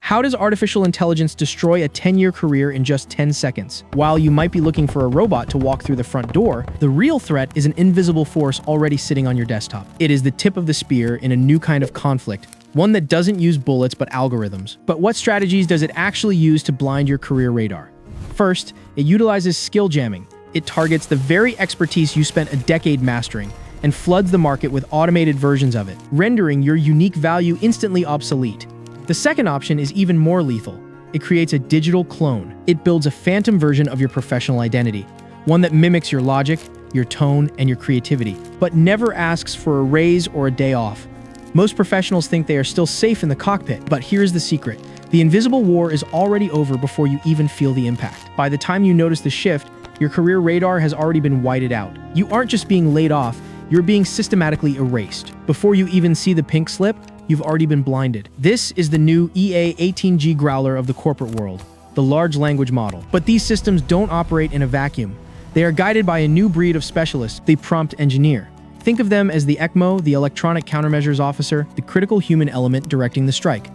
How does artificial intelligence destroy a 10-year career in just 10 seconds? While you might be looking for a robot to walk through the front door, the real threat is an invisible force already sitting on your desktop. It is the tip of the spear in a new kind of conflict, one that doesn't use bullets but algorithms. But what strategies does it actually use to blind your career radar? First, it utilizes skill jamming. It targets the very expertise you spent a decade mastering and floods the market with automated versions of it, rendering your unique value instantly obsolete. The second option is even more lethal. It creates a digital clone. It builds a phantom version of your professional identity, one that mimics your logic, your tone, and your creativity, but never asks for a raise or a day off. Most professionals think they are still safe in the cockpit, but here's the secret. The invisible war is already over before you even feel the impact. By the time you notice the shift, your career radar has already been whited out. You aren't just being laid off, you're being systematically erased. Before you even see the pink slip, you've already been blinded. This is the new EA-18G growler of the corporate world, the large language model. But these systems don't operate in a vacuum. They are guided by a new breed of specialists, the prompt engineer. Think of them as the ECMO, the electronic countermeasures officer, the critical human element directing the strike.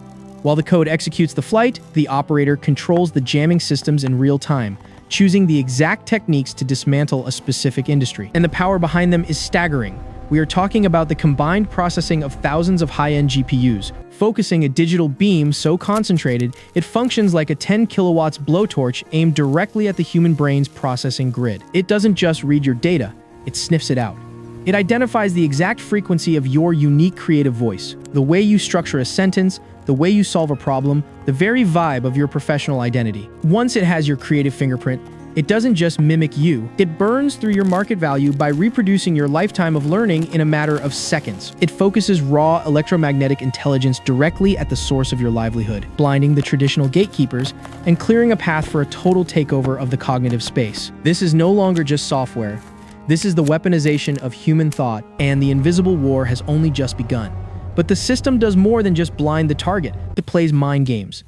While the code executes the flight, the operator controls the jamming systems in real time, choosing the exact techniques to dismantle a specific industry. And the power behind them is staggering. We are talking about the combined processing of thousands of high-end GPUs, focusing a digital beam so concentrated it functions like a 10 kilowatts blowtorch aimed directly at the human brain's processing grid. It doesn't just read your data, it sniffs it out. It identifies the exact frequency of your unique creative voice, the way you structure a sentence, the way you solve a problem, the very vibe of your professional identity. Once it has your creative fingerprint, it doesn't just mimic you, it burns through your market value by reproducing your lifetime of learning in a matter of seconds. It focuses raw electromagnetic intelligence directly at the source of your livelihood, blinding the traditional gatekeepers and clearing a path for a total takeover of the cognitive space. This is no longer just software. This is the weaponization of human thought, and the invisible war has only just begun. But the system does more than just blind the target. It plays mind games.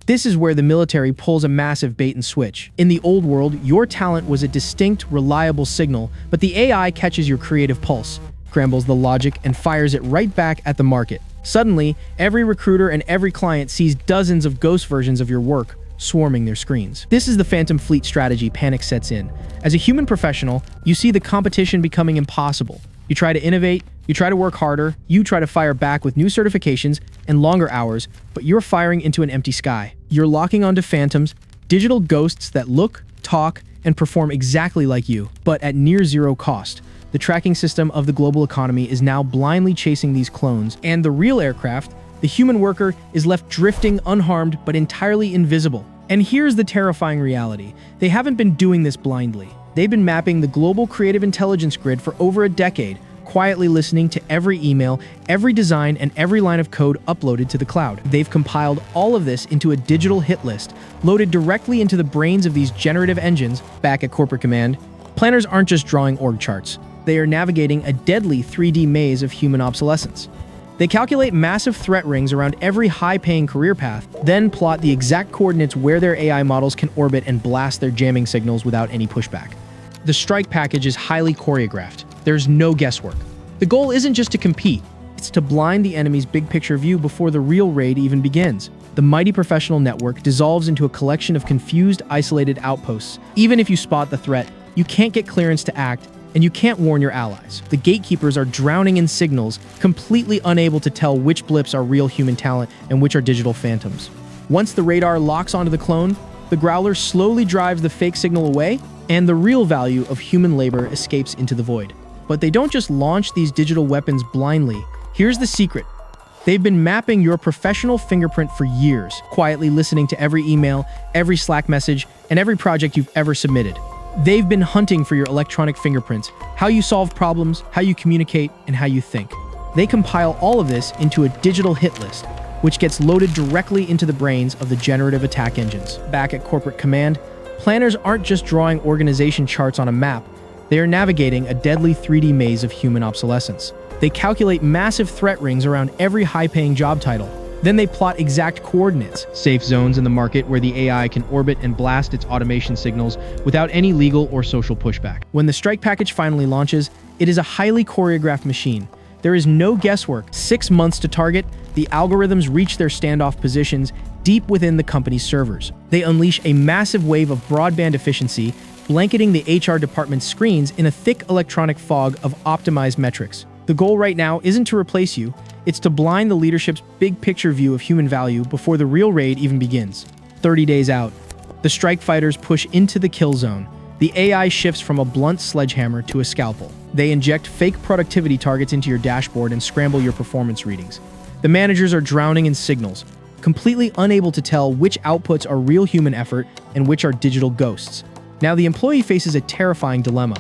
This is where the military pulls a massive bait and switch. In the old world, your talent was a distinct, reliable signal, but the AI catches your creative pulse, scrambles the logic, and fires it right back at the market. Suddenly, every recruiter and every client sees dozens of ghost versions of your work swarming their screens. This is the Phantom Fleet strategy panic sets in. As a human professional, you see the competition becoming impossible. You try to innovate, you try to work harder, you try to fire back with new certifications and longer hours, but you're firing into an empty sky. You're locking onto phantoms, digital ghosts that look, talk, and perform exactly like you, but at near zero cost. The tracking system of the global economy is now blindly chasing these clones, and the real aircraft, the human worker, is left drifting unharmed but entirely invisible. And here's the terrifying reality. They haven't been doing this blindly. They've been mapping the global creative intelligence grid for over a decade, quietly listening to every email, every design, and every line of code uploaded to the cloud. They've compiled all of this into a digital hit list, loaded directly into the brains of these generative engines. Back at corporate command, planners aren't just drawing org charts. They are navigating a deadly 3D maze of human obsolescence. They calculate massive threat rings around every high-paying career path, then plot the exact coordinates where their AI models can orbit and blast their jamming signals without any pushback. The strike package is highly choreographed. There's no guesswork. The goal isn't just to compete, it's to blind the enemy's big-picture view before the real raid even begins. The mighty professional network dissolves into a collection of confused, isolated outposts. Even if you spot the threat, you can't get clearance to act, and you can't warn your allies. The gatekeepers are drowning in signals, completely unable to tell which blips are real human talent and which are digital phantoms. Once the radar locks onto the clone, the Growler slowly drives the fake signal away, and the real value of human labor escapes into the void. But they don't just launch these digital weapons blindly. Here's the secret. They've been mapping your professional fingerprint for years, quietly listening to every email, every Slack message, and every project you've ever submitted. They've been hunting for your electronic fingerprints, how you solve problems, how you communicate, and how you think. They compile all of this into a digital hit list, which gets loaded directly into the brains of the generative attack engines. Back at corporate command, planners aren't just drawing organization charts on a map, they are navigating a deadly 3D maze of human obsolescence. They calculate massive threat rings around every high-paying job title. Then they plot exact coordinates, safe zones in the market where the AI can orbit and blast its automation signals without any legal or social pushback. When the strike package finally launches, it is a highly choreographed machine. There is no guesswork. 6 months to target, the algorithms reach their standoff positions deep within the company's servers. They unleash a massive wave of broadband efficiency, blanketing the HR department's screens in a thick electronic fog of optimized metrics. The goal right now isn't to replace you, it's to blind the leadership's big picture view of human value before the real raid even begins. 30 days out, the strike fighters push into the kill zone. The AI shifts from a blunt sledgehammer to a scalpel. They inject fake productivity targets into your dashboard and scramble your performance readings. The managers are drowning in signals, completely unable to tell which outputs are real human effort and which are digital ghosts. Now the employee faces a terrifying dilemma.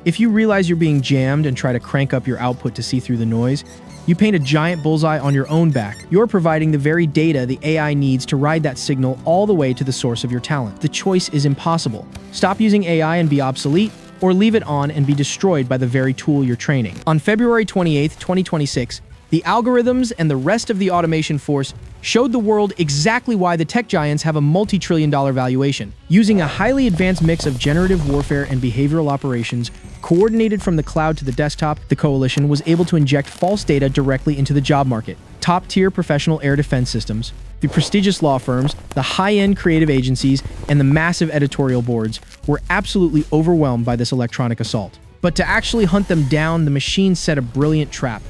If you realize you're being jammed and try to crank up your output to see through the noise, you paint a giant bullseye on your own back. You're providing the very data the AI needs to ride that signal all the way to the source of your talent. The choice is impossible. Stop using AI and be obsolete, or leave it on and be destroyed by the very tool you're training. On February 28, 2026, the algorithms and the rest of the automation force showed the world exactly why the tech giants have a multi-trillion-dollar valuation. Using a highly advanced mix of generative warfare and behavioral operations, coordinated from the cloud to the desktop, the coalition was able to inject false data directly into the job market. Top-tier professional air defense systems, the prestigious law firms, the high-end creative agencies, and the massive editorial boards were absolutely overwhelmed by this electronic assault. But to actually hunt them down, the machine set a brilliant trap.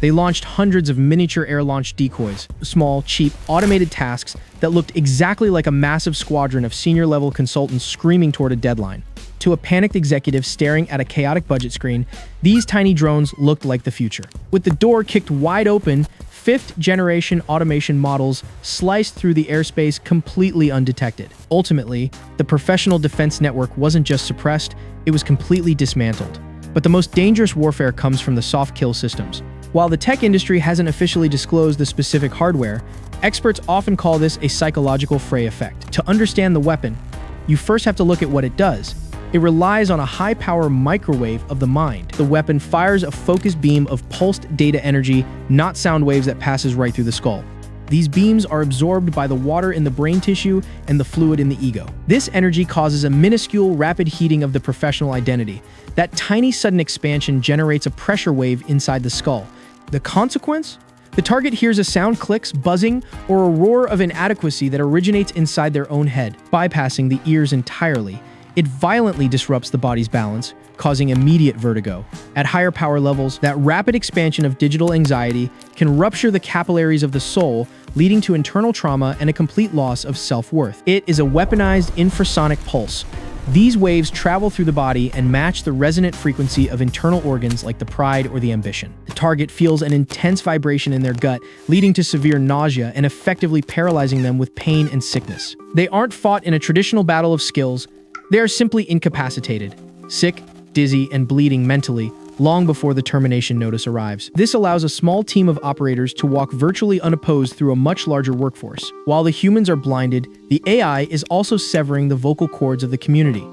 They launched hundreds of miniature air-launched decoys, small, cheap, automated tasks that looked exactly like a massive squadron of senior-level consultants screaming toward a deadline. To a panicked executive staring at a chaotic budget screen, these tiny drones looked like the future. With the door kicked wide open, fifth-generation automation models sliced through the airspace completely undetected. Ultimately, the professional defense network wasn't just suppressed, it was completely dismantled. But the most dangerous warfare comes from the soft kill systems. While the tech industry hasn't officially disclosed the specific hardware, experts often call this a psychological fray effect. To understand the weapon, you first have to look at what it does. It relies on a high-power microwave of the mind. The weapon fires a focused beam of pulsed data energy, not sound waves that passes right through the skull. These beams are absorbed by the water in the brain tissue and the fluid in the ego. This energy causes a minuscule, rapid heating of the professional identity. That tiny sudden expansion generates a pressure wave inside the skull. The consequence? The target hears a sound clicks, buzzing, or a roar of inadequacy that originates inside their own head, bypassing the ears entirely. It violently disrupts the body's balance, causing immediate vertigo. At higher power levels, that rapid expansion of digital anxiety can rupture the capillaries of the soul, leading to internal trauma and a complete loss of self-worth. It is a weaponized infrasonic pulse. These waves travel through the body and match the resonant frequency of internal organs like the pride or the ambition. The target feels an intense vibration in their gut, leading to severe nausea and effectively paralyzing them with pain and sickness. They aren't fought in a traditional battle of skills, they are simply incapacitated, sick, dizzy, and bleeding mentally, long before the termination notice arrives. This allows a small team of operators to walk virtually unopposed through a much larger workforce. While the humans are blinded, the AI is also severing the vocal cords of the community.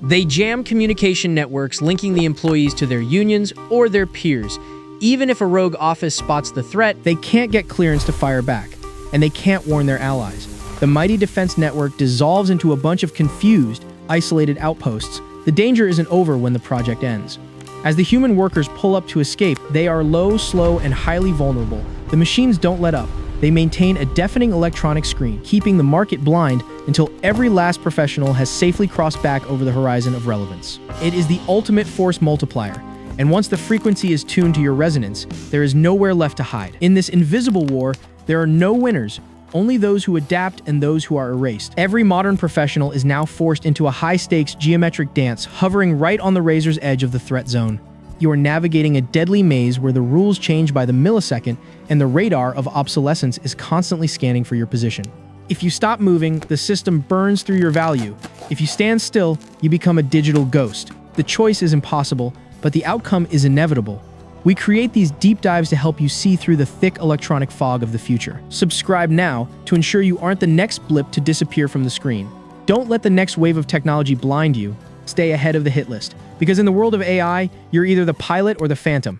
They jam communication networks linking the employees to their unions or their peers. Even if a rogue office spots the threat, they can't get clearance to fire back, and they can't warn their allies. The mighty defense network dissolves into a bunch of confused, isolated outposts. The danger isn't over when the project ends. As the human workers pull up to escape, they are low, slow, and highly vulnerable. The machines don't let up. They maintain a deafening electronic screen, keeping the market blind until every last professional has safely crossed back over the horizon of relevance. It is the ultimate force multiplier, and once the frequency is tuned to your resonance, there is nowhere left to hide. In this invisible war, there are no winners, only those who adapt and those who are erased. Every modern professional is now forced into a high-stakes geometric dance, hovering right on the razor's edge of the threat zone. You are navigating a deadly maze where the rules change by the millisecond and the radar of obsolescence is constantly scanning for your position. If you stop moving, the system burns through your value. If you stand still, you become a digital ghost. The choice is impossible, but the outcome is inevitable. We create these deep dives to help you see through the thick electronic fog of the future. Subscribe now to ensure you aren't the next blip to disappear from the screen. Don't let the next wave of technology blind you. Stay ahead of the hit list. Because in the world of AI, you're either the pilot or the phantom.